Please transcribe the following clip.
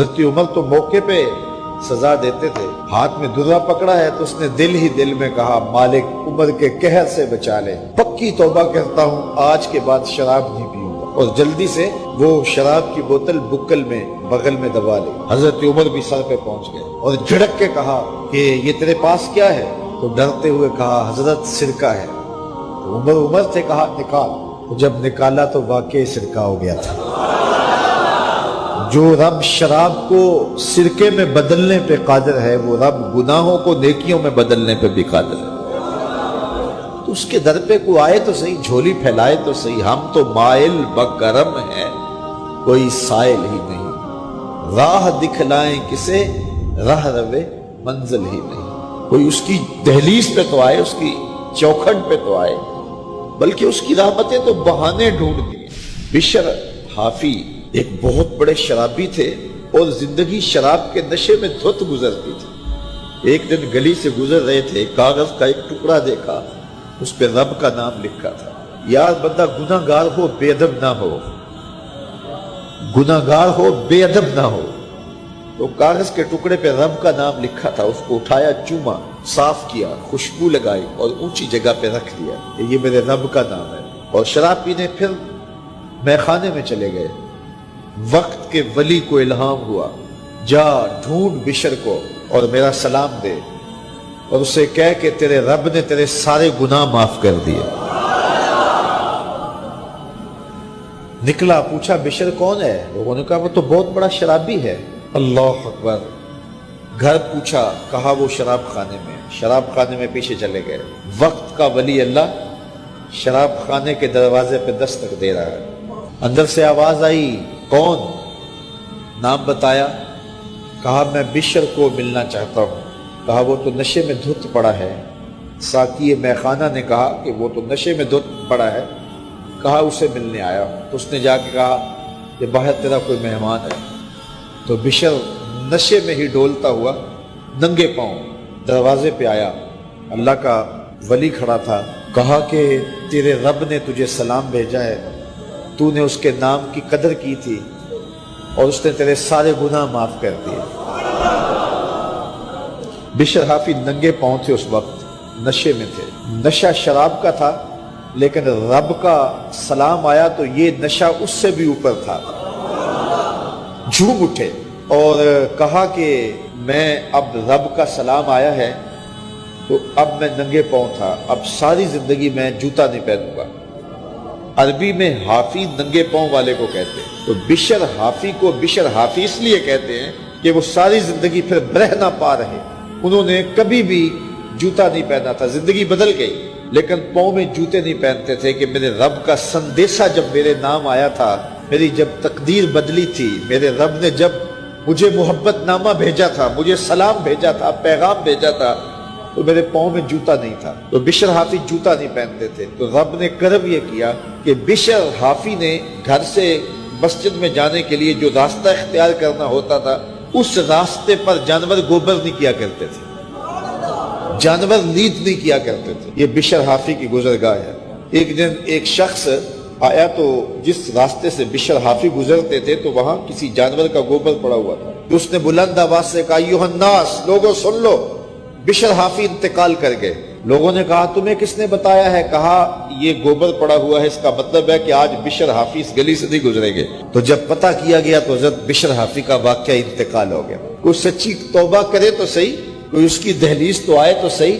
حضرت عمر تو موقع پہ سزا دیتے تھے، ہاتھ میں درہ پکڑا ہے تو اس نے دل ہی دل میں کہا مالک عمر کے قہر سے بچا لے، پکی توبہ کرتا ہوں آج کے بعد شراب نہیں پیوں گا، اور جلدی سے وہ شراب کی بوتل بکل میں بغل میں دبا لی۔ حضرت عمر بھی سر پہ پہنچ گئے اور جھڑک کے کہا کہ یہ تیرے پاس کیا ہے؟ تو ڈرتے ہوئے کہا حضرت سرکہ ہے۔ تو عمر سے کہا نکال، جب نکالا تو واقعی سرکہ ہو گیا تھا۔ جو رب شراب کو سرکے میں بدلنے پہ قادر ہے، وہ رب گناہوں کو نیکیوں میں بدلنے پہ بھی قادر ہے۔ تو اس کے در پہ کوئی آئے تو صحیح، جھولی پھیلائے تو صحیح، ہم تو مائل بکرم ہیں، کوئی سائل ہی نہیں، راہ دکھلائیں کسے، راہ روے منزل ہی نہیں۔ کوئی اس کی دہلیز پہ تو آئے، اس کی چوکھٹ پہ تو آئے، بلکہ اس کی رحمتیں تو بہانے ڈھونڈتی ہیں۔ بشر حافی ایک بہت بڑے شرابی تھے اور زندگی شراب کے نشے میں دھت گزرتی تھی۔ ایک دن گلی سے گزر رہے تھے، کاغذ کا ایک ٹکڑا دیکھا، اس پہ رب کا نام لکھا تھا۔ یار بندہ گناہ گار ہو بے ادب نہ ہو، گناہ گار ہو بے ادب نہ ہو۔ تو کاغذ کے ٹکڑے پہ رب کا نام لکھا تھا، اس کو اٹھایا، چوما، صاف کیا، خوشبو لگائی اور اونچی جگہ پہ رکھ دیا کہ یہ میرے رب کا نام ہے، اور شراب پینے پھر میخانے میں چلے گئے۔ وقت کے ولی کو الہام ہوا، جا ڈھونڈ بشر کو اور میرا سلام دے، اور اسے کہہ کہ تیرے رب نے تیرے سارے گناہ معاف کر دیے۔ نکلا، پوچھا بشر کون ہے؟ لوگوں نے کہا وہ تو بہت بڑا شرابی ہے۔ اللہ اکبر۔ گھر پوچھا، کہا وہ شراب خانے میں۔ شراب خانے میں پیچھے چلے گئے۔ وقت کا ولی اللہ شراب خانے کے دروازے پہ دستک دے رہا ہے۔ اندر سے آواز آئی، کون؟ نام بتایا، کہا میں بشر کو ملنا چاہتا ہوں۔ کہا وہ تو نشے میں دھت پڑا ہے۔ ساقی میخانہ نے کہا کہ وہ تو نشے میں دھت پڑا ہے، کہا اسے ملنے آیا ہوں۔ تو اس نے جا کے کہا کہ باہر تیرا کوئی مہمان ہے۔ تو بشر نشے میں ہی ڈولتا ہوا ننگے پاؤں دروازے پہ آیا۔ اللہ کا ولی کھڑا تھا، کہا کہ تیرے رب نے تجھے سلام بھیجا ہے، تو نے اس کے نام کی قدر کی تھی اور اس نے تیرے سارے گناہ معاف کر دیے۔ بشر حافی ننگے پاؤں تھے، اس وقت نشے میں تھے۔ نشہ شراب کا تھا، لیکن رب کا سلام آیا تو یہ نشہ اس سے بھی اوپر تھا۔ جھوم اٹھے اور کہا کہ میں اب رب کا سلام آیا ہے تو اب میں ننگے پاؤں تھا، اب ساری زندگی میں جوتا نہیں پہنوں گا۔ عربی میں حافی ننگے پاؤں والے کو کہتے ہیں، تو بشر حافی کو بشر حافی اس لیے کہتے ہیں کہ وہ ساری زندگی پھر برہنہ پا رہے، انہوں نے کبھی بھی جوتا نہیں پہنا تھا، زندگی بدل گئی لیکن پاؤں میں جوتے نہیں پہنتے تھے کہ میرے رب کا سندیسہ جب میرے نام آیا تھا، میری جب تقدیر بدلی تھی، میرے رب نے جب مجھے محبت نامہ بھیجا تھا، مجھے سلام بھیجا تھا، پیغام بھیجا تھا، تو میرے پاؤں میں جوتا نہیں تھا۔ تو بشر حافی جوتا نہیں پہنتے تھے، تو رب نے کرم یہ کیا کہ بشر حافی نے گھر سے مسجد میں جانے کے لیے جو راستہ اختیار کرنا ہوتا تھا، اس راستے پر جانور گوبر نہیں کیا کرتے تھے، جانور لیت نہیں کیا کرتے تھے۔ یہ بشر حافی کی گزرگاہ ہے۔ ایک دن ایک شخص آیا تو جس راستے سے بشر حافی گزرتے تھے تو وہاں کسی جانور کا گوبر پڑا ہوا تھا۔ اس نے بلند آواز سے کہا، ایھا الناس، لوگوں سن لو، بشر حافی انتقال کر گئے۔ لوگوں نے کہا تمہیں کس نے بتایا ہے؟ کہا یہ گوبر پڑا ہوا ہے، اس کا مطلب ہے کہ آج بشر حافی اس گلی سے نہیں گزریں گے۔ تو جب پتہ کیا گیا تو حضرت بشر حافی کا واقعہ انتقال ہو گیا۔ کوئی سچی توبہ کرے تو صحیح، کوئی اس کی دہلیز تو آئے تو صحیح۔